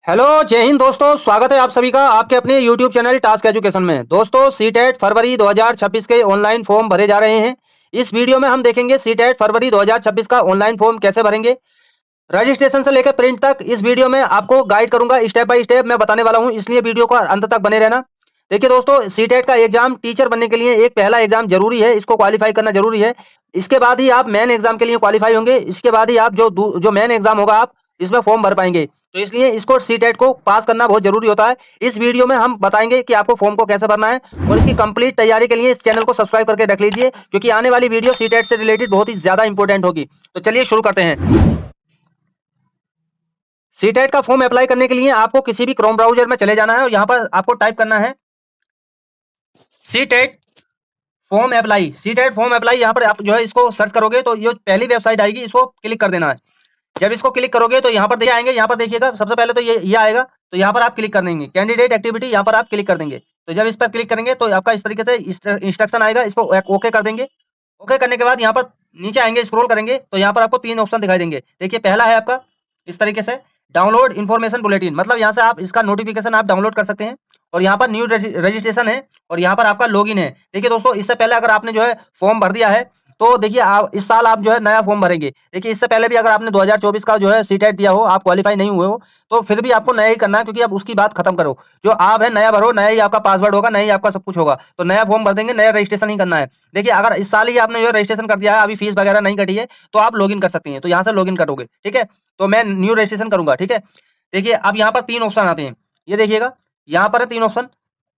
Hello जय हिंद दोस्तों, स्वागत है आप सभी का आपके अपने YouTube चैनल टास्क एजुकेशन में। दोस्तों सीटेट फरवरी 2026 के ऑनलाइन फॉर्म भरे जा रहे हैं। इस वीडियो में हम देखेंगे सीटेट फरवरी 2026 का ऑनलाइन फॉर्म कैसे भरेंगे, रजिस्ट्रेशन से लेकर प्रिंट तक। इस वीडियो में आपको गाइड करूंगा, स्टेप बाय स्टेप मैं बताने वाला हूं, इसलिए वीडियो को अंत तक बने रहना। देखिए दोस्तों, सीटेट का एग्जाम टीचर बनने के लिए एक पहला एग्जाम जरूरी है, इसको क्वालिफाई करना जरूरी है। इसके बाद ही आप मेन एग्जाम के लिए क्वालिफाई होंगे, इसके बाद ही आप जो मेन एग्जाम होगा आप इसमें फॉर्म भर पाएंगे। तो इसलिए इसको सीटेट को पास करना बहुत जरूरी होता है। इस वीडियो में हम बताएंगे कि आपको फॉर्म को कैसे भरना है, और इसकी कंप्लीट तैयारी के लिए इस चैनल को सब्सक्राइब करके रख लीजिए, क्योंकि आने वाली वीडियो सीटेट से रिलेटेड बहुत ही ज्यादा इंपॉर्टेंट होगी। तो चलिए शुरू करते हैं। सीटेट का फॉर्म अप्लाई करने के लिए आपको किसी भी क्रोम ब्राउजर में चले जाना है और यहाँ पर आपको टाइप करना है CTET form apply. CTET form apply यहाँ पर आप जो है इसको सर्च करोगे तो ये पहली वेबसाइट आएगी, इसको क्लिक कर देना है। जब इसको क्लिक करोगे तो यहाँ पर देखिए आएंगे, यहाँ पर देखिएगा सबसे पहले तो ये आएगा, तो यहाँ पर आप क्लिक कर देंगे कैंडिडेट एक्टिविटी, यहाँ पर आप क्लिक कर देंगे। तो जब इस पर क्लिक करेंगे तो आपका इस तरीके से इंस्ट्रक्शन आएगा, इसको ओके कर देंगे। ओके करने के बाद यहाँ पर नीचे आएंगे, स्क्रॉल करेंगे तो यहाँ पर आपको तीन ऑप्शन दिखाई देंगे। देखिए पहला है आपका इस तरीके से डाउनलोड इन्फॉर्मेशन बुलेटिन, मतलब यहाँ से आप इसका नोटिफिकेशन आप डाउनलोड कर सकते हैं। और यहाँ पर न्यू रजिस्ट्रेशन है और यहाँ पर आपका लॉगिन है। देखिए दोस्तों, इससे पहले अगर आपने जो है फॉर्म भर दिया है तो देखिए आप इस साल आप जो है नया फॉर्म भरेंगे। देखिए इससे पहले भी अगर आपने 2024 का जो है सीटेट दिया हो, आप क्वालिफाई नहीं हुए हो, तो फिर भी आपको नया ही करना है, क्योंकि अब उसकी बात खत्म करो। जो आप है नया भरो, नया ही आपका पासवर्ड होगा, नया ही आपका सब कुछ होगा। तो नया फॉर्म भर देंगे, नया रजिस्ट्रेशन ही करना है। देखिए अगर इस साल ही आपने जो रजिस्ट्रेशन कर दिया है, अभी फीस वगैरह नहीं कटी है, तो आप लॉगिन कर सकती हैं। तो यहाँ से लॉगिन करोगे, ठीक है। तो मैं न्यू रजिस्ट्रेशन करूंगा, ठीक है। देखिए अब यहाँ पर तीन ऑप्शन आते हैं, ये देखिएगा यहाँ पर है तीन ऑप्शन।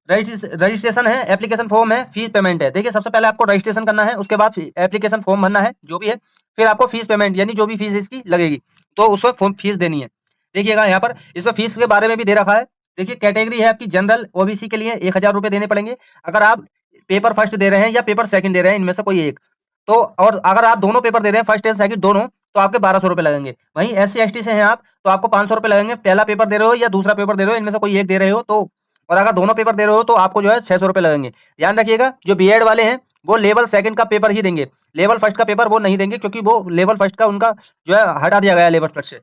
रजिस्ट्रेशन है, एप्लीकेशन फॉर्म है, फीस पेमेंट है। देखिए सबसे पहले आपको रजिस्ट्रेशन करना है, उसके बाद एप्लीकेशन फॉर्म भरना है जो भी है, फिर आपको फीस पेमेंट यानी जो भी फीस इसकी लगेगी तो उसमें फीस देनी है। देखिएगा यहाँ पर इसमें फीस के बारे में भी दे रखा है। देखिए कैटेगरी है आपकी जनरल ओबीसी के लिए 1000 रुपए देने पड़ेंगे, अगर आप पेपर फर्स्ट दे रहे हैं या पेपर सेकंड दे रहे हैं, इनमें से कोई एक। तो और अगर आप दोनों पेपर दे रहे हैं, फर्स्ट एंड सेकंड दोनों, तो आपके 1200 रुपए लगेंगे। वहीं SC ST से हैं आप तो आपको 500 रुपए लगेंगे। पहला पेपर दे रहे हो या दूसरा पेपर दे रहे हो, इनमें से कोई एक दे रहे हो तो, और अगर दोनों पेपर दे रहे हो तो आपको जो है 600 रुपए लगेंगे। ध्यान रखिएगा, जो बीएड वाले हैं वो लेवल सेकंड का पेपर ही देंगे, लेवल फर्स्ट का पेपर वो नहीं देंगे, क्योंकि वो लेवल फर्स्ट का उनका जो है हटा दिया गया है लेवल फर्स्ट से।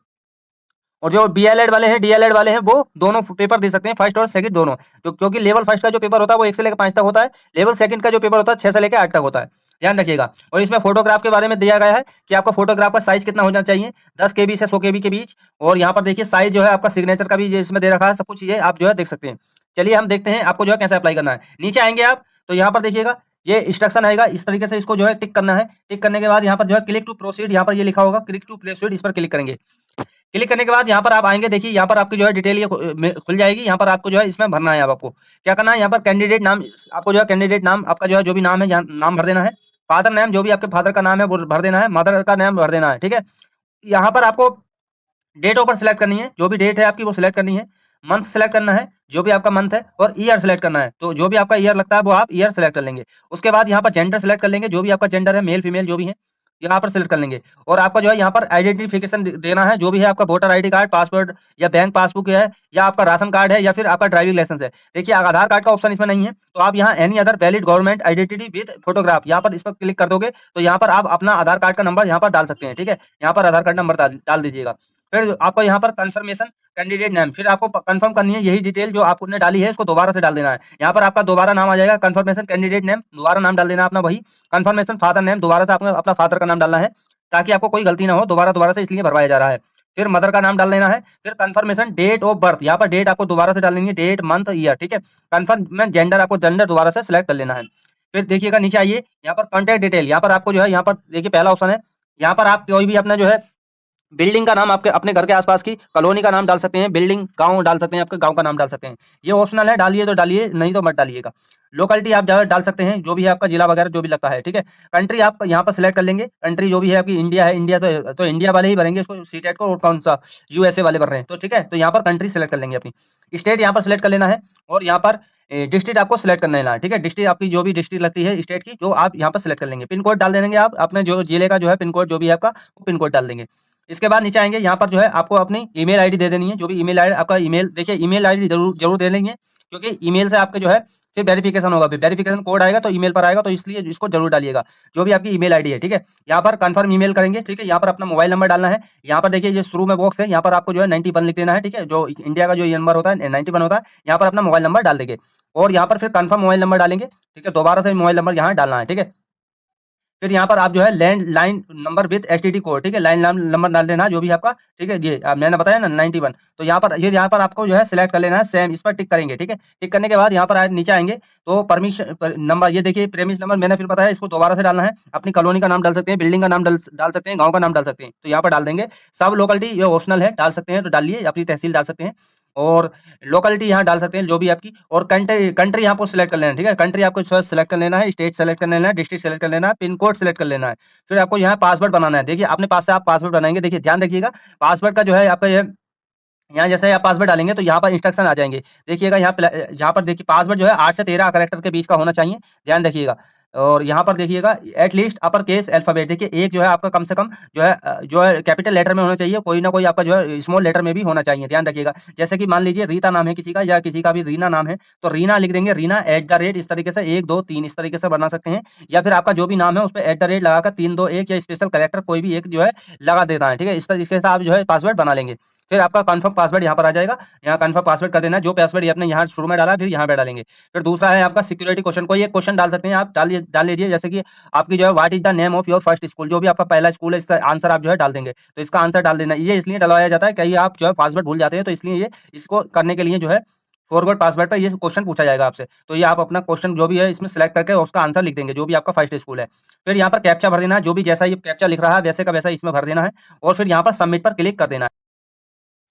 और जो बीएलएड वाले हैं डीएलएड वाले हैं वो दोनों पेपर दे सकते हैं, फर्स्ट और सेकंड दोनों। क्योंकि लेवल फर्स्ट का जो पेपर होता है वो 1 से लेकर 5 तक होता है, लेवल सेकंड का जो पेपर होता है 6 से लेकर 8 तक होता है। ध्यान रखिएगा। और इसमें फोटोग्राफ के बारे में दिया गया है कि आपका फोटोग्राफ का साइज कितना होना चाहिए, 10 KB से 100 KB के बीच। और यहाँ पर देखिए साइज जो है आपका सिग्नेचर का भी इसमें दे रखा है, सब कुछ ये आप जो है देख सकते हैं। चलिए हम देखते हैं आपको जो है कैसे अप्लाई करना है। नीचे आएंगे आप तो यहाँ पर देखिएगा ये इंस्ट्रक्शन आएगा, इस तरीके से इसको जो है टिक करना है। टिक करने के बाद यहाँ पर जो है क्लिक टू प्रोसीड, यहाँ पर ये लिखा होगा क्लिक टू प्रोसीड, इस पर क्लिक करेंगे। क्लिक करने के बाद यहाँ पर आप आएंगे, देखिए यहाँ पर आपकी जो है डिटेल ये खुल जाएगी। यहाँ पर आपको जो है इसमें भरना है, अब आपको क्या करना है, यहाँ पर कैंडिडेट नाम, आपको जो है कैंडिडेट नाम आपका जो है जो भी नाम है यहाँ नाम भर देना है। फादर नेम जो भी आपके फादर का नाम है वो भर देना है, मदर का नाम भर देना है, ठीक है। यहाँ पर आपको डेट ऑफ बर्थ सिलेक्ट करनी है, जो भी डेट है आपकी वो सिलेक्ट करनी है। मंथ सिलेक्ट करना है, जो भी आपका मंथ है, और ईयर सिलेक्ट करना है, तो जो भी आपका ईयर लगता है वो आप ईयर सिलेक्ट कर लेंगे। उसके बाद यहाँ पर जेंडर सिलेक्ट कर लेंगे, जो भी आपका जेंडर है मेल फीमेल जो भी है यहाँ पर सिलेक्ट कर लेंगे। और आपका जो है यहाँ पर आइडेंटिफिकेशन देना है, जो भी है आपका वोटर ID कार्ड, पासपोर्ट या बैंक पासबुक है, या आपका राशन कार्ड है, या फिर आपका ड्राइविंग लाइसेंस है। देखिए आधार कार्ड का ऑप्शन इसमें नहीं है, तो आप यहाँ any other valid government identity with photograph यहाँ पर इस पर क्लिक कर दोगे तो यहाँ पर आप अपना आधार कार्ड का नंबर यहाँ पर डाल सकते हैं, ठीक है। यहाँ पर आधार कार्ड नंबर डाल दीजिएगा। फिर आपको यहाँ पर कंफर्मेशन कैंडिडेट नेम, फिर आपको कंफर्म करनी है यही डिटेल जो आपने डाली है, इसको दोबारा से डाल देना है। यहाँ पर आपका दोबारा नाम आ जाएगा, कंफर्मेशन कैंडिडेट नेम, दोबारा नाम डाल देना अपना वही। कंफर्मेशन फादर नेम, दोबारा से आपने अपना फादर का नाम डालना है, ताकि आपको कोई गलती ना हो, दोबारा से इसलिए भरवाया जा रहा है। फिर मदर का नाम डाल देना है। फिर कंफर्मेशन डेट ऑफ बर्थ, यहाँ पर डेट आपको दोबारा से डाल देंगे, डेट मंथ ईयर, ठीक है। कंफर्मेशन जेंडर, आपको जेंडर दोबारा से सिलेक्ट कर लेना है। फिर देखिएगा नीचे आइए, यहाँ पर कॉन्टैक्ट डिटेल, यहाँ पर आपको जो है यहाँ पर देखिए पहला ऑप्शन है, यहाँ पर आप कोई भी अपना जो है बिल्डिंग का नाम, आपके अपने घर के आसपास की कॉलोनी का नाम डाल सकते हैं, बिल्डिंग गांव डाल सकते हैं, आपके गांव का नाम डाल सकते हैं। ये ऑप्शनल है, डालिए तो डालिए, नहीं तो मत डालिएगा। लोकेलिटी आप डाल सकते हैं, जो भी है आपका जिला वगैरह जो भी लगता है, ठीक है। कंट्री आप यहाँ पर सिलेक्ट कर लेंगे, कंट्री जो भी है आपकी इंडिया है, इंडिया तो इंडिया वाले ही भरेंगे इसको सीटेट को, और कौन सा USA वाले भर रहे हैं तो ठीक है। तो यहाँ पर कंट्री सिलेक्ट कर लेंगे अपनी। स्टेट यहाँ पर सिलेक्ट कर लेना है, और यहाँ पर डिस्ट्रिक्ट आपको सिलेक्ट करना है, ठीक है। डिस्ट्रिक्ट आपकी जो भी डिस्ट्रिक्ट लगती है स्टेट की, जो आप यहाँ पर सिलेक्ट कर लेंगे। पिन कोड डाल देंगे आप अपने जो जिले का जो है पिन कोड जो भी है आपका, वो पिन कोड डाल देंगे। इसके बाद नीचे आएंगे, यहाँ पर जो है आपको अपनी ईमेल आईडी दे देनी है, जो भी ईमेल आईडी आपका ईमेल, देखिए ईमेल आईडी जरूर दे लेंगे, क्योंकि ईमेल से आपके जो है फिर वेरिफिकेशन होगा, फिर वेरिफिकेशन कोड आएगा तो ईमेल पर आएगा, तो इसलिए इसको जरूर डालिएगा, जो भी आपकी ईमेल आईडी है, ठीक है। यहाँ पर कंफर्म ईमेल करेंगे, ठीक है। यहाँ पर अपना मोबाइल नंबर डालना है। यहाँ पर देखिए ये शुरू में बॉक्स है, यहाँ पर आपको जो है 91 लिख देना है, ठीक है। जो इंडिया का जो ये नंबर होता है 91 होता है, यहाँ पर अपना मोबाइल नंबर डाल देंगे और यहाँ पर फिर कंफर्म मोबाइल नंबर डालेंगे, ठीक है। दोबारा से मोबाइल नंबर यहाँ डालना है, ठीक है। फिर यहाँ पर आप जो है landline number with STD code, ठीक है। लैंडलाइन नंबर डाल देना जो भी आपका, ठीक है। ये मैंने बताया ना 91, तो यहाँ पर आपको जो है सिलेक्ट कर लेना है सेम, इस पर टिक करेंगे, ठीक है। टिक करने के बाद यहाँ पर नीचे आएंगे तो परमिशन नंबर, ये देखिए प्रेमिस नंबर मैंने फिर बताया, इसको दोबारा से डालना है। अपनी कॉलोनी का नाम डाल सकते हैं, बिल्डिंग का नाम डाल सकते हैं, गाँव का नाम डाल सकते हैं, तो यहाँ पर डाल देंगे। सब लोकेलिटी ये ऑप्शनल है, डाल सकते हैं तो डालिए, अपनी तहसील डाल सकते हैं और लोकेलिटी यहाँ डाल सकते हैं जो भी आपकी, और कंट्री कंट्री यहाँ पर सिलेक्ट कर लेना है, ठीक है। कंट्री आपको सिलेक्ट कर लेना है, स्टेट सेलेक्ट कर लेना है, डिस्ट्रिक्ट सेलेक्ट कर लेना है, पिन कोड सेलेक्ट कर लेना है। फिर आपको यहाँ पासवर्ड बनाना है। देखिए अपने पास से आप पासवर्ड बनाएंगे, देखिए ध्यान रखिएगा पासवर्ड का जो है आपका ये, यहाँ जैसे आप पासवर्ड डालेंगे तो यहाँ पर इंस्ट्रक्शन आ जाएंगे। देखिएगा यहाँ पर देखिए पासवर्ड जो है 8 से 13 कैरेक्टर के बीच का होना चाहिए, ध्यान रखिएगा। और यहाँ पर देखिएगा at least upper case alphabet, देखिए एक जो है आपका कम से कम जो है कैपिटल लेटर में होना चाहिए, कोई ना कोई आपका जो है स्मॉल लेटर में भी होना चाहिए, ध्यान रखिएगा। जैसे कि मान लीजिए रीता नाम है किसी का, या किसी का भी रीना नाम है, तो रीना लिख देंगे, रीना @ इस तरीके से 1 2 3 इस तरीके से बना सकते हैं। या फिर आपका जो भी नाम है उस पर @ लगाकर 3 2 1 या स्पेशल कैरेक्टर कोई भी एक जो है लगा देना है, ठीक है। इस तरीके से आप जो है पासवर्ड बना लेंगे। फिर आपका कंफर्म पासवर्ड यहाँ पर आ जाएगा, यहाँ कंफर्म पासवर्ड कर देना है, जो पासवर्ड ये आपने यहाँ शुरू में डाला फिर यहाँ पे डालेंगे। फिर दूसरा है आपका सिक्योरिटी क्वेश्चन, कोई एक क्वेश्चन डाल सकते हैं आप, डाल लीजिए। जैसे कि आपकी जो है what is the name of your first school, जो भी आपका पहला स्कूल है इसका आंसर आप जो है डाल देंगे। तो इसका आंसर डाल देना, ये इसलिए डलवाया जाता है कहीं आप जो है पासवर्ड भूल जाते हैं, तो इसलिए ये इसको करने के लिए जो है फॉरवर्ड पासवर्ड पर ये क्वेश्चन पूछा जाएगा आपसे, तो ये आप अपना क्वेश्चन जो भी है इसमें सिलेक्ट करके उसका आंसर लिख देंगे, जो भी आपका फर्स्ट स्कूल है। फिर यहाँ पर कैप्चा भर देना है, जो भी जैसा ये कैप्चा लिख रहा है वैसे का वैसा इसमें भर देना है और फिर यहाँ पर सबमिट पर क्लिक कर देना है।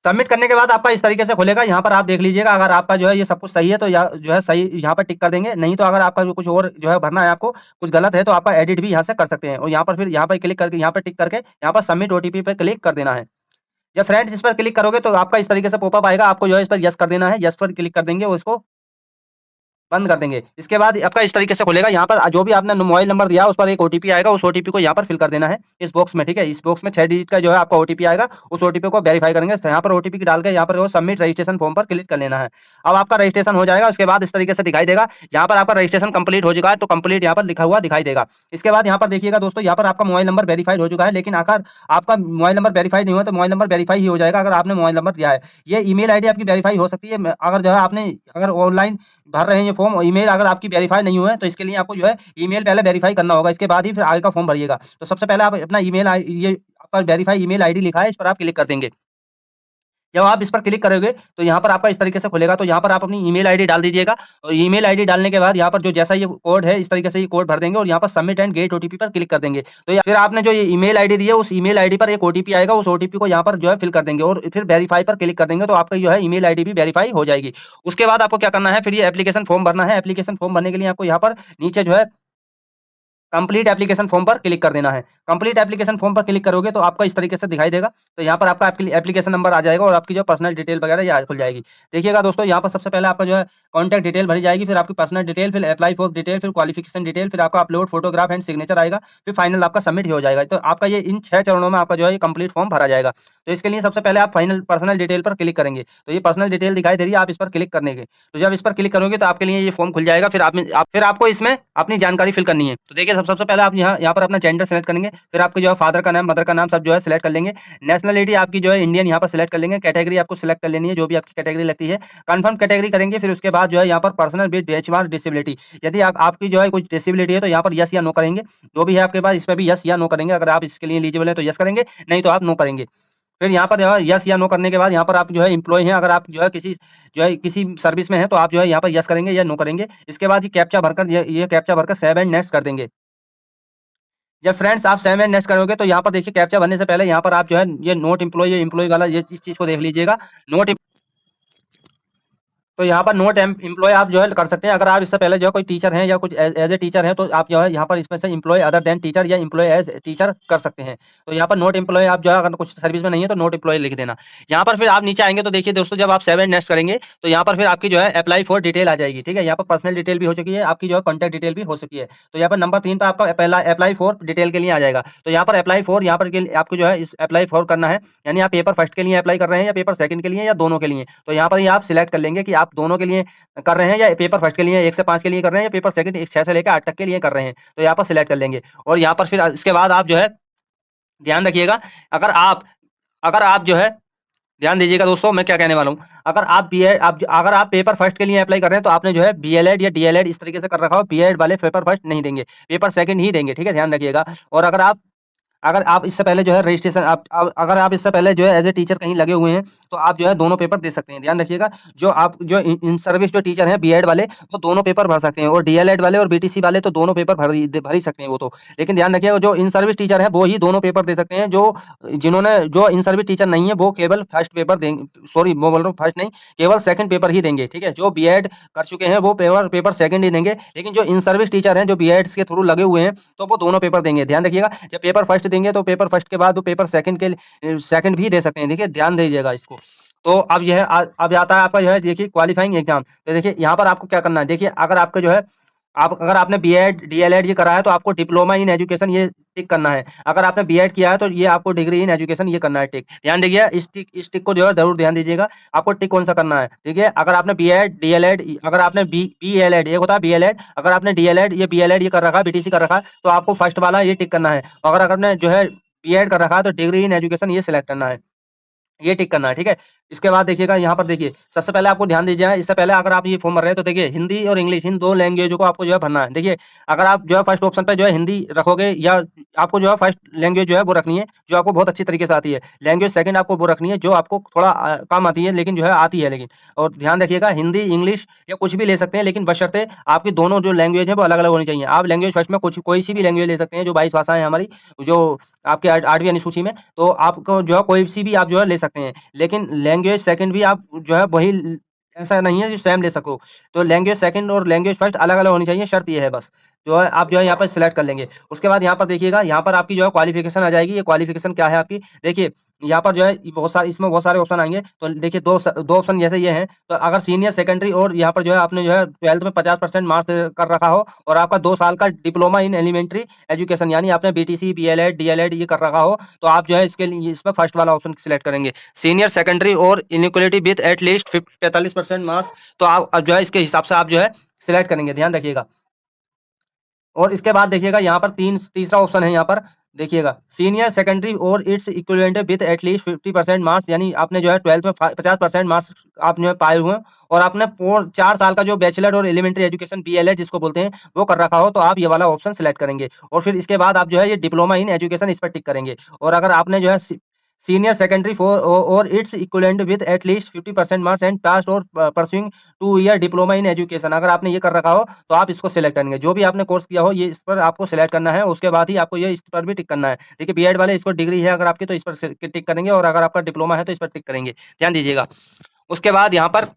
सबमिट करने के बाद आपका इस तरीके से खुलेगा, यहाँ पर आप देख लीजिएगा। अगर आपका जो है ये सब कुछ सही है तो जो है सही यहाँ पर टिक कर देंगे, नहीं तो अगर आपका कुछ और जो है भरना है, आपको कुछ गलत है तो आपका एडिट भी यहाँ से कर सकते हैं। और यहाँ पर फिर यहाँ पर क्लिक करके यहाँ पर टिक करके यहाँ पर सबमिट ओटीपी पे क्लिक कर देना है। जब फ्रेंड्स इस पर क्लिक करोगे तो आपका इस तरीके से पॉपअप आएगा, आपको जो है इस पर यस कर देना है, यस पर क्लिक कर देंगे और इसको बंद कर देंगे। इसके बाद आपका इस तरीके से खुलेगा, यहाँ पर जो भी आपने मोबाइल नंबर दिया उस पर एक ओटीपी आएगा, उस ओटीपी को यहाँ पर फिल कर देना है इस बॉक्स में, ठीक है। इस बॉक्स में 6 डिजिट का जो है आपका ओटीपी आएगा, उस ओटीपी को वेरीफाई करेंगे। यहाँ पर ओटीपी डाल के यहाँ पर सबमिट रजिस्ट्रेशन फॉर्म पर क्लिक कर लेना है। अब आपका रजिस्ट्रेशन हो जाएगा, उसके बाद इस तरीके से दिखाई देगा, यहाँ पर आपका रजिस्ट्रेशन कंप्लीट हो चुका है, तो कंप्लीट यहाँ पर लिखा हुआ दिखाई देगा। इसके बाद यहाँ पर देखिएगा दोस्तों, यहाँ पर आपका मोबाइल नंबर वेरीफाइड हो चुका है, लेकिन अगर आपका मोबाइल नंबर वेरीफाइड नहीं हुआ तो मोबाइल नंबर वेरीफाई ही हो जाएगा अगर आपने मोबाइल नंबर दिया है। ये ईमेल आईडी आपकी वेरीफाई हो सकती है अगर जो है आपने अगर ऑनलाइन भर रहे हैं ये फॉर्म, ईमेल अगर आपकी वेरीफाई नहीं हुआ है तो इसके लिए आपको जो है ईमेल पहले वेरीफाई करना होगा, इसके बाद ही फिर आगे का फॉर्म भरिएगा। तो सबसे पहले आप अपना ईमेल ये आपका वेरीफाई ईमेल आईडी लिखा है, इस पर आप क्लिक कर देंगे। जब आप इस पर क्लिक करोगे तो यहाँ पर आपका इस तरीके से खुलेगा, तो यहाँ पर आप अपनी ईमेल आईडी डाल दीजिएगा और ईमेल आईडी डालने के बाद यहाँ पर जो जैसा ये कोड है इस तरीके से ये कोड भर देंगे और यहाँ पर सबमिट एंड गेट ओटीपी पर क्लिक कर देंगे। तो फिर आपने जो ये ईमेल आईडी दी है उस ईमेल आईडी पर एक ओटीपी आएगा, उस ओटीपी को यहाँ पर जो है फिल कर देंगे और फिर वेरीफाई पर क्लिक कर देंगे, तो आपका जो है ईमेल आईडी भी वेरीफाई हो जाएगी। उसके बाद आपको क्या करना है, फिर ये एप्लीकेशन फॉर्म भरना है। एप्लीकेशन फॉर्म भरने के लिए आपको यहाँ पर नीचे जो है कंप्लीट एप्लीकेशन फॉर्म पर क्लिक कर देना है। कंप्लीट एप्लीकेशन फॉर्म पर क्लिक करोगे तो आपका इस तरीके से दिखाई देगा, तो यहाँ पर आपका एप्लीकेशन नंबर आ जाएगा और आपकी जो पर्सनल डिटेल वगैरह ये खुल जाएगी। देखिएगा दोस्तों, यहाँ पर सबसे पहले आपका जो है कॉन्टैक्ट डिटेल भरी जाएगी, फिर आपकी पर्सनल डिटेल, फिर अप्लाई फॉर डिटेल, फिर क्वालिफिकेशन डिटेल, फिर आपका अपलोड फोटोग्राफ एंड सिग्नेचर आएगा, फिर फाइनल आपका सबमिट हो जाएगा। तो आपका ये इन 6 चरणों में आपका जो है ये कंप्लीट फॉर्म भरा जाएगा। तो इसके लिए सबसे पहले आप फाइनल पर्सनल डिटेल पर क्लिक करेंगे, तो ये पर्सनल डिटेल दिखाई दे रही है, आप इस पर क्लिक करने के, तो जब इस पर क्लिक करोगे तो आपके लिए ये फॉर्म खुल जाएगा। फिर आपको इसमें अपनी जानकारी फिल करनी है। तो देखिए सबसे पहले आप यहाँ पर अपना जेंडर सेलेक्ट करेंगे, फिर आपके जो है फादर का नाम, मदर का नाम सब जो है सिलेक्ट कर लेंगे। नेशनलिटी आपकी जो है इंडियन यहाँ पर सिलेक्ट कर लेंगे। कैटेगरी आपको सिलेक्ट कर लेनी है, जो भी आपकी कैटेगरी लगती है, कंफर्म कैटेगरी करेंगे। फिर उसके बाद जो है यहाँ पर पर्सनल विद बेंचमार्क डिसेबिलिटी, यदि आपकी जो है कुछ डिसेबिलिटी है तो यहाँ पर यस या नो करेंगे, जो भी है आपके पास इस पर भी यस या नो करेंगे। अगर आप इसके लिए एलिजिबल है तो यस करेंगे, नहीं तो आप नो करेंगे। फिर यहाँ पर यस या नो करने के बाद यहाँ पर आप जो है एम्प्लॉय हैं, अगर आप जो है किसी सर्विस में है तो आप जो है यहाँ पर यस करेंगे या नो करेंगे। इसके बाद ये कैप्चा भरकर ये कैप्चा भरकर सेव एंड नेक्स्ट कर देंगे। जब फ्रेंड्स आप सेव एंड नेक्स्ट करोगे तो यहाँ पर देखिए कैप्चा भरने से पहले यहाँ पर आप जो है ये नोट एम्प्लॉय, ये एम्प्लॉय वाला ये इस चीज को देख लीजिएगा। नोट तो यहाँ पर नोट एम्प्लॉय आप जो है कर सकते हैं। अगर आप इससे पहले जो है कोई टीचर हैं या कुछ एज ए टीचर हैं तो आप जो है यहाँ पर इसमें से एम्प्लॉय अदर देन टीचर या एम्प्लॉय एज टीचर कर सकते हैं। तो यहाँ पर नोट एम्प्लॉय आप जो है अगर कुछ सर्विस में नहीं है तो नोट एम्प्लॉय लिख देना। यहाँ पर फिर आप नीचे आएंगे तो देखिए दोस्तों, जब आप सेव एंड नेक्स्ट करेंगे तो यहाँ पर फिर आपकी जो है अप्लाई फॉर डिटेल आ जाएगी, ठीक है। यहाँ पर पर्सनल डिटेल भी हो चुकी है, आपकी जो है कॉन्टैक्ट डिटेल भी हो चुकी है। तो यहाँ पर नंबर 3 पर आपका अप्लाई फॉर डिटेल के लिए आ जाएगा। तो यहाँ पर अप्लाई फॉर, यहाँ पर आपको जो है इस अप्लाई फॉर करना है, यानी आप पेपर फर्स्ट के लिए अप्लाई कर रहे हैं या पेपर सेकंड के लिए या दोनों के लिए। तो यहाँ पर आप सिलेक्ट कर लेंगे कि आप आप दोनों के लिए कर रहे हैं या पेपर फर्स्ट के लिए 1 से 5 के लिए कर रहे हैं या पेपर सेकंड 6 से लेकर 8 तक के लिए कर रहे हैं, तो यहाँ पर सिलेक्ट कर लेंगे। और यहाँ पर फिर इसके बाद आप जो है ध्यान रखिएगा, अगर आप जो है ध्यान दीजिएगा दोस्तों, मैं क्या कहने वाला हूँ। अगर आप पेपर फर्स्ट के लिए अप्लाई कर रहे हैं तो आपने जो है बीएलएड या डीएलएड इस तरीके से कर रखा हो, बीएड वाले पेपर फर्स्ट नहीं देंगे, पेपर सेकंड ही देंगे, ठीक है, ध्यान रखिएगा। और अगर आप इससे पहले जो है रजिस्ट्रेशन अगर आप इससे पहले जो है एज ए टीचर कहीं लगे हुए हैं तो आप जो है दोनों पेपर दे सकते हैं। ध्यान रखिएगा, जो इन सर्विस जो टीचर हैं बीएड वाले वो दोनों पेपर भर सकते हैं, और डीएलएड वाले और बीटीसी वाले तो दोनों पेपर भर ही सकते हैं वो तो। लेकिन ध्यान रखिएगा, जो इन सर्विस टीचर है वो ही दोनों पेपर दे सकते हैं, जो इन सर्विस टीचर नहीं है वो केवल फर्स्ट पेपर देंगे, सॉरी मैं बोल रहा हूँ फर्स्ट नहीं, केवल सेकंड पेपर ही देंगे, ठीक है। जो बीएड कर चुके हैं वो पेपर सेकंड ही देंगे, लेकिन जो इन सर्विस टीचर हैं जो बीएड के थ्रू लगे हुए हैं तो वो दोनों पेपर देंगे। ध्यान रखिएगा, जब पेपर फर्स्ट देंगे तो पेपर फर्स्ट के बाद वो पेपर सेकंड भी दे सकते हैं, देखिए ध्यान दीजिएगा इसको। तो अब यह है अब आता है आपका जो है देखिए क्वालिफाइंग एग्जाम। तो देखिए यहाँ पर आपको क्या करना है, देखिए अगर आपका जो है अगर आपने बीएड डीएलएड ये करा है तो आपको डिप्लोमा इन एजुकेशन ये टिक करना है। अगर आपने बीएड किया है तो ये आपको डिग्री इन एजुकेशन ये करना है टिक। ध्यान दीजिए, इस टिक को जो है जरूर ध्यान दीजिएगा, आपको टिक कौन सा करना है। ठीक है, अगर आपने बीएड डीएलएड, अगर आपने बीएलएड, एक होता है बीएलएड, अगर आपने डीएलएड ये बीएलएड ये कर रखा है, बीटीसी कर रखा है, तो आपको फर्स्ट वाला ये टिक करना है। अगर आपने जो है बीएड कर रखा है तो डिग्री इन एजुकेशन ये सिलेक्ट करना है, ये टिक करना है, ठीक है। इसके बाद देखिएगा यहाँ पर देखिए सबसे पहले आपको ध्यान दीजिए, इससे पहले अगर आप ये फॉर्म भर रहे हैं तो देखिए हिंदी और इंग्लिश इन दो लैंग्वेजों को आपको जो है भरना है। देखिए अगर आप जो है फर्स्ट ऑप्शन पे जो है हिंदी रखोगे, या आपको जो है फर्स्ट लैंग्वेज जो है वो रखनी है जो आपको बहुत अच्छी तरीके से आती है, लैंग्वेज सेकंड आपको वो रखनी है जो आपको थोड़ा कम आती है लेकिन जो है आती है लेकिन। और ध्यान रखिएगा हिंदी इंग्लिश या कुछ भी ले सकते हैं, लेकिन बशर्ते आपकी दोनों जो लैंग्वेज है वो अलग अलग होनी चाहिए। आप लैंग्वेज फर्स्ट में कोई सी भी लैंग्वेज ले सकते हैं, जो 22 भाषाएं हमारी जो आपके 8वीं अनुसूची में, तो आपको जो है कोई सी भी आप जो है ले सकते हैं, लेकिन लैंग्वेज सेकंड भी आप जो है वही, ऐसा नहीं है जो सेम ले सको। तो लैंग्वेज सेकंड और लैंग्वेज फर्स्ट अलग अलग होनी चाहिए, शर्त ये है बस। जो है आप जो है यहाँ पर सिलेक्ट कर लेंगे। उसके बाद यहाँ पर देखिएगा, यहाँ पर आपकी जो है क्वालिफिकेशन आ जाएगी। ये क्वालिफिकेशन क्या है आपकी, देखिए यहाँ पर जो है इसमें बहुत सारे ऑप्शन आएंगे। तो देखिए दो ऑप्शन जैसे ये हैं, तो अगर सीनियर सेकेंडरी और यहाँ पर जो है आपने जो है 12th में 50% मार्क्स कर रखा हो, और आपका 2 साल का डिप्लोमा इन एलिमेंट्री एजुकेशन यानी आपने बीटीसी बीएलएड डीएलएड ये कर रखा हो, तो आप जो है इसके लिए इसमें फर्स्ट वाला ऑप्शन सिलेक्ट करेंगे, सीनियर सेकेंडरी और इनइक्वालिटी विद एटलीस्ट 45% मार्क्स। तो आप जो है इसके हिसाब से आप जो है सिलेक्ट करेंगे, ध्यान रखिएगा। और इसके बाद देखिएगा यहाँ पर तीसरा ऑप्शन है, यहाँ पर देखिएगा सीनियर सेकेंडरी और its equivalent with at least 50% marks, यानी आपने जो है 12th में 50% मार्क्स आप जो है पाए हुए हैं, और आपने 4 साल का जो बैचलर और एलिमेंट्री एजुकेशन बीएलएड जिसको बोलते हैं वो कर रखा हो, तो आप ये वाला ऑप्शन सिलेक्ट करेंगे। और फिर इसके बाद आप जो है ये डिप्लोमा इन एजुकेशन इस पर टिक करेंगे। और अगर आपने जो है सीनियर सेकेंडरी फॉर और its equivalent with at least 50% marks and pass और pursuing 2 year diploma in education, अगर आपने ये कर रखा हो तो आप इसको सिलेक्ट करेंगे। जो भी आपने कोर्स किया हो ये इस पर आपको सिलेक्ट करना है, उसके बाद ही आपको ये इस पर भी टिक करना है। देखिए बीएड वाले इस पर डिग्री है अगर आपकी तो इस पर टिक करेंगे, और अगर आपका डिप्लोमा है तो इस पर टिक करेंगे, ध्यान दीजिएगा। उसके बाद यहाँ पर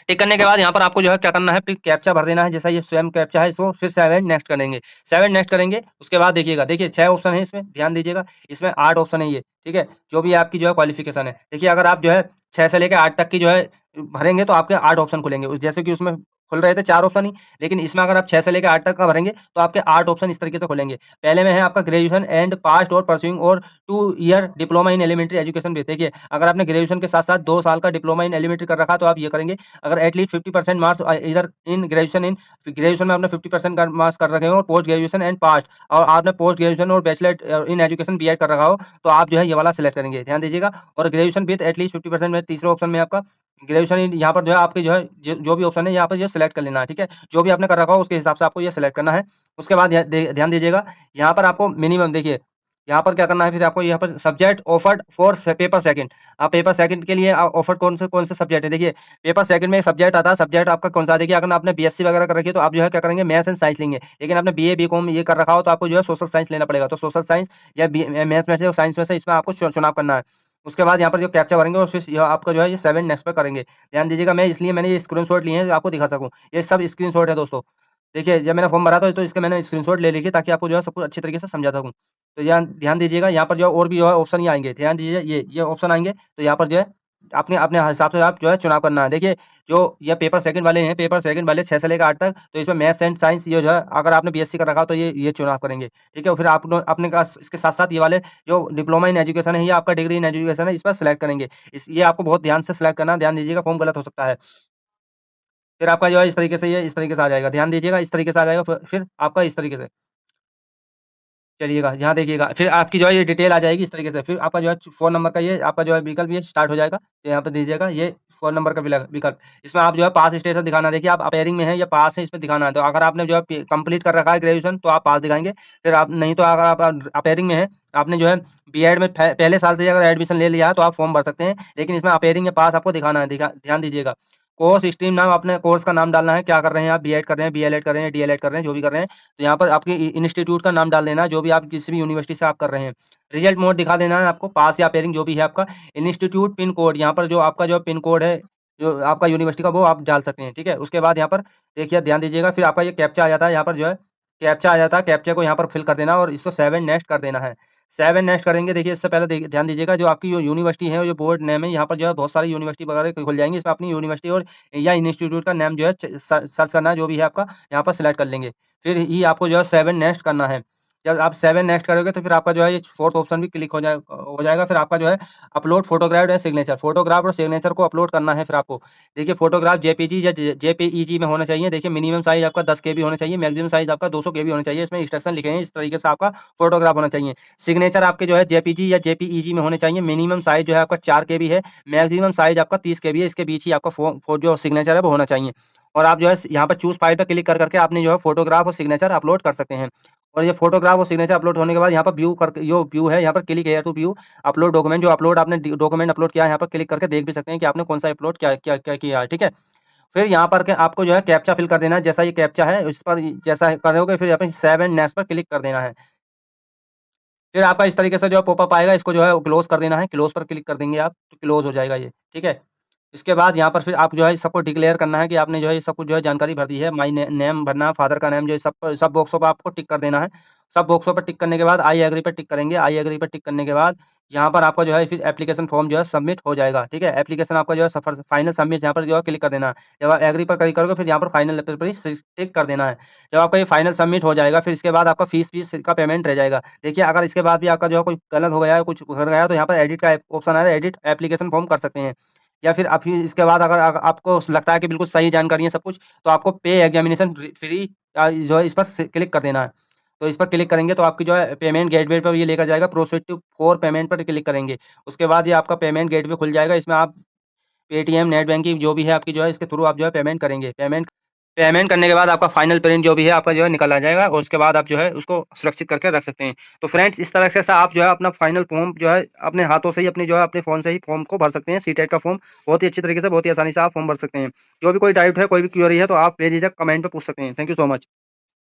टिक करने के बाद यहाँ पर आपको जो है क्या करना है, फिर कैप्चा भर देना है, जैसा ये स्वयं कैप्चा है इसको फिर 7 नेक्स्ट करेंगे, 7 नेक्स्ट करेंगे। उसके बाद देखिएगा, देखिए 6 ऑप्शन है इसमें, ध्यान दीजिएगा, इसमें 8 ऑप्शन है ये, ठीक है, जो भी आपकी जो है क्वालिफिकेशन है। देखिए अगर आप जो है 6 से लेकर 8 तक की जो है भरेंगे तो आपके 8 ऑप्शन खुलेंगे, जैसे कि उसमें खुल रहे थे 4 ऑप्शन ही, लेकिन इसमें अगर आप 6 से लेकर 8 तक का भरेंगे तो आपके 8 ऑप्शन इस तरीके से खुलेंगे। पहले में है आपका ग्रेजुएशन एंड पास्ट और परस्यूइंग और 2 year diploma in elementary education भी। देखिए अगर आपने ग्रेजुएशन के साथ साथ 2 साल का डिप्लोमा इन एलिमेंट्री कर रखा तो आप ये करेंगे। अगर एटलीस्ट 50% मार्क्स इधर इन ग्रेजुएशन में आपने 50% मार्क्स कर रखे हो, और पोस्ट ग्रेजुएशन एंड पास्ट, और आपने पोस्ट ग्रेजुएशन और बैचलर इन एजुकेशन बीएड कर रखा हो, तो आप जो है ये वाला सिलेक्ट करेंगे, ध्यान दीजिएगा। और ग्रेजुएशन विद एटलीस्ट 50% में तीसरे ऑप्शन में आपका ग्रेजुएशन यहाँ पर जो है आपके जो है जो भी ऑप्शन है यहाँ पर जो सिलेक्ट कर लेना है, ठीक है। जो भी आपने कर रखा हो उसके हिसाब से आपको ये सिलेक्ट करना है। उसके बाद ध्यान दीजिएगा, यहाँ पर आपको मिनिमम देखिए यहाँ पर क्या करना है, फिर आपको यहाँ पर subject offered for paper second, आप पेपर सेकंड के लिए ऑफर कौन से सब्जेक्ट है। देखिए पेपर सेकंड में एक सब्जेक्ट आता है, सब्जेक्ट आपका कौन सा, देखिए अगर आपने बीएससी वगैरह कर रखी है तो आप जो है क्या करेंगे, मैथ्स एंड साइंस लेंगे, लेकिन आपने बीए बीकॉम ये कर रखा हो तो आपको जो है सोशल साइंस लेना पड़ेगा। तो सोशल साइंस या मैथ्स में से साइंस में से इसमें आपको चुनाव करना है। उसके बाद यहाँ पर जो कैप्चा भरेंगे और फिर आपका जो है ये 7 नेक्स्ट पर करेंगे, ध्यान दीजिएगा। मैं इसलिए मैंने ये स्क्रीनशॉट लिए हैं आपको दिखा सकूँ, ये सब स्क्रीनशॉट है दोस्तों। देखिए जब मैंने फॉर्म भरा था तो इसके मैंने स्क्रीनशॉट ले ली ताकि आपको जो है सब कुछ अच्छी तरीके से समझा सकूँ। तो ध्यान दीजिएगा, यहाँ पर जो और भी जो है ऑप्शन ही आएंगे, ध्यान दीजिए ये ऑप्शन आएंगे, तो यहाँ पर जो है अपने अपने हिसाब से आप जो है चुनाव करना है। देखिए जो ये पेपर सेकंड वाले हैं, पेपर सेकंड वाले 6 से लेकर 8 तक, तो इसमें मैथ्स एंड साइंस ये जो है अगर आपने बीएससी कर रखा हो तो ये चुनाव करेंगे, ठीक है। फिर आप अपने का इसके साथ साथ ये वाले जो डिप्लोमा इन एजुकेशन है, ये आपका डिग्री इन एजुकेशन है, इस पर सिलेक्ट करेंगे। ये आपको बहुत ध्यान से सिलेक्ट करना, ध्यान दीजिएगा, फॉर्म गलत हो सकता है। फिर आपका जो है इस तरीके से ये इस तरीके से आ जाएगा, ध्यान दीजिएगा इस तरीके से आ जाएगा, फिर आपका इस तरीके से चलिएगा, यहाँ देखिएगा, फिर आपकी जो है ये डिटेल आ जाएगी इस तरीके से, फिर आपका जो है फ़ोन नंबर का ये आपका जो है विकल्प ये स्टार्ट हो जाएगा, तो यहाँ पे दीजिएगा ये फ़ोन नंबर का विकल्प। इसमें आप जो है पास स्टेटस दिखाना, देखिए आप अपेयरिंग में हैं या पास है इसमें दिखाना है, तो अगर आपने जो है कंप्लीट कर रखा है ग्रेजुएशन तो आप पास दिखाएँगे, फिर आप नहीं तो अगर आप अपेयरिंग में हैं, आपने जो है बीएड में पहले साल से ही अगर एडमिशन ले लिया है तो आप फॉर्म भर सकते हैं, लेकिन इसमें अपेयरिंग या पास आपको दिखाना है, ध्यान दीजिएगा। कोर्स स्ट्रीम नाम अपने कोर्स का नाम डालना है, क्या कर रहे हैं आप, बीएड कर रहे हैं, बीएलएड कर रहे हैं, डीएलएड कर रहे हैं, जो भी कर रहे हैं, तो यहाँ पर आपके इंस्टीट्यूट का नाम डाल देना है, जो भी आप किसी भी यूनिवर्सिटी से आप कर रहे हैं। रिजल्ट मोड दिखा देना है आपको, पास या अपेयरिंग जो भी है आपका। इंस्टीट्यूट पिन कोड, यहाँ पर जो आपका जो पिन कोड है, जो आपका यूनिवर्सिटी का वो आप डाल सकते हैं, ठीक है? उसके बाद यहाँ पर देखिए ध्यान दीजिएगा, फिर आपका ये कैप्चा आ जाता है, यहाँ पर जो है कैप्चा आ जाता है, कैप्चा को यहाँ पर फिल कर देना और इसको 7 नेक्स्ट कर देना है। 7 नेक्स्ट करेंगे, देखिए इससे पहले ध्यान दीजिएगा, जो आपकी जो यूनिवर्सिटी है, जो बोर्ड नेम है, यहाँ पर जो है बहुत सारी यूनिवर्सिटी वगैरह खुल जाएँगी, इसमें अपनी यूनिवर्सिटी और या इंस्टीट्यूट का नाम जो है सर्च करना है, जो भी है आपका, यहाँ पर सिलेक्ट कर लेंगे। फिर ही आपको जो है 7 नेक्स्ट करना है। जब आप 7 नेक्स्ट करोगे तो फिर आपका जो है ये 4th ऑप्शन भी क्लिक हो जाएगा, फिर आपका जो है upload photograph and signature, photograph और सिग्नेचर को अपलोड करना है फिर आपको। देखिए फोटोग्राफ जेपीजी या जेपीईजी में होना चाहिए, देखिए मिनिमम साइज आपका 10 केबी होना चाहिए, मैक्सिमम साइज आपका 200 केबी होना चाहिए, इसमें इंस्ट्रक्शन लिखे हैं, इस तरीके से आपका फोटोग्राफ होना चाहिए। सिग्नेचर आपके जो है जेपीजी या जेपीईजी में होने चाहिए, मिनिमम साइज जो है आपका 4 केबी है, मैक्सिमम साइज आपका 30 केबी है, इसके बीच ही आपका जो सिग्नेचर है वो होना चाहिए। और आप जो है यहाँ पर चूज़ फाइल पे क्लिक कर करके आपने जो है फोटोग्राफ और सिग्नेचर अपलोड कर सकते हैं। और ये फोटोग्राफ और सिग्नेचर अपलोड होने के बाद यहाँ पर व्यू करके जो व्यू है, यहाँ पर click here to view upload document, जो अपलोड आपने डॉक्यूमेंट अपलोड किया है, यहाँ पर क्लिक करके देख भी सकते हैं कि आपने कौन सा अपलोड क्या किया है, ठीक है? फिर यहाँ पर के आपको जो है कैप्चा फिल कर देना है, जैसा ये कैप्चा है उस पर जैसा करोगे फिर यहाँ पे 7 नेक्स्ट पर क्लिक कर देना है। फिर आपका इस तरीके से जो है पॉपअप आएगा, इसको जो है क्लोज़ कर देना है, क्लोज़ पर क्लिक कर देंगे आप, तो क्लोज़ हो जाएगा ये, ठीक है? इसके बाद यहाँ पर फिर आप जो है सबको डिक्लेयर करना है कि आपने जो है ये सब कुछ जो है जानकारी भर दी है, माई नेम भरना है, फादर का नेम, जो है सब बॉक्सों पे आपको टिक कर देना है। सब बॉक्सों पर टिक करने के बाद आई एग्री पे टिक करेंगे, आई एग्री पे टिक करने के बाद यहाँ पर आपका जो है फिर एप्लीकेशन फॉर्म जो है सबमिट हो जाएगा, ठीक है? एप्लीकेशन आपका जो है सफर फाइनल सबमिट यहाँ पर जो है क्लिक कर देना है। जब आप एग्री पर क्लिक करोगे फिर यहाँ पर फाइनल पर ही टिक कर देना है। जब आपका ये फाइनल सबमिट हो जाएगा फिर इसके बाद आपका फीस का पेमेंट रह जाएगा। देखिए अगर इसके बाद भी आपका जो है कोई गलत हो गया है, कुछ कर गया, तो यहाँ पर एडिट का ऑप्शन आ रहा है, एडिट एप्लीकेशन फॉर्म कर सकते हैं। या फिर फिर इसके बाद अगर आपको लगता है कि बिल्कुल सही जानकारी है सब कुछ, तो आपको पे एग्जामिनेशन फ्री जो है इस पर क्लिक कर देना है। तो इस पर क्लिक करेंगे तो आपकी जो है पेमेंट गेटवे पर ये लेकर जाएगा, प्रोसीड टू फॉर पेमेंट पर क्लिक करेंगे। उसके बाद ये आपका पेमेंट गेटवे खुल जाएगा, इसमें आप पेटीएम, नेट बैंकिंग जो भी है आपकी जो है इसके थ्रू आप जो है पेमेंट करेंगे। पेमेंट पेमेंट करने के बाद आपका फाइनल प्रिंट जो भी है आपका जो है निकल आ जाएगा और उसके बाद आप जो है उसको सुरक्षित करके रख सकते हैं। तो फ्रेंड्स इस तरह से आप जो है अपना फाइनल फॉर्म जो है अपने हाथों से ही अपनी जो है अपने फ़ोन से ही फॉर्म को भर सकते हैं। सीटेट का फॉर्म बहुत ही अच्छी तरीके से बहुत ही आसानी से आप फॉर्म भर सकते हैं। जो भी कोई डाउट है, कोई भी क्वेरी है तो आप बेझिझक कमेंट पे पूछ सकते हैं। Thank you so much.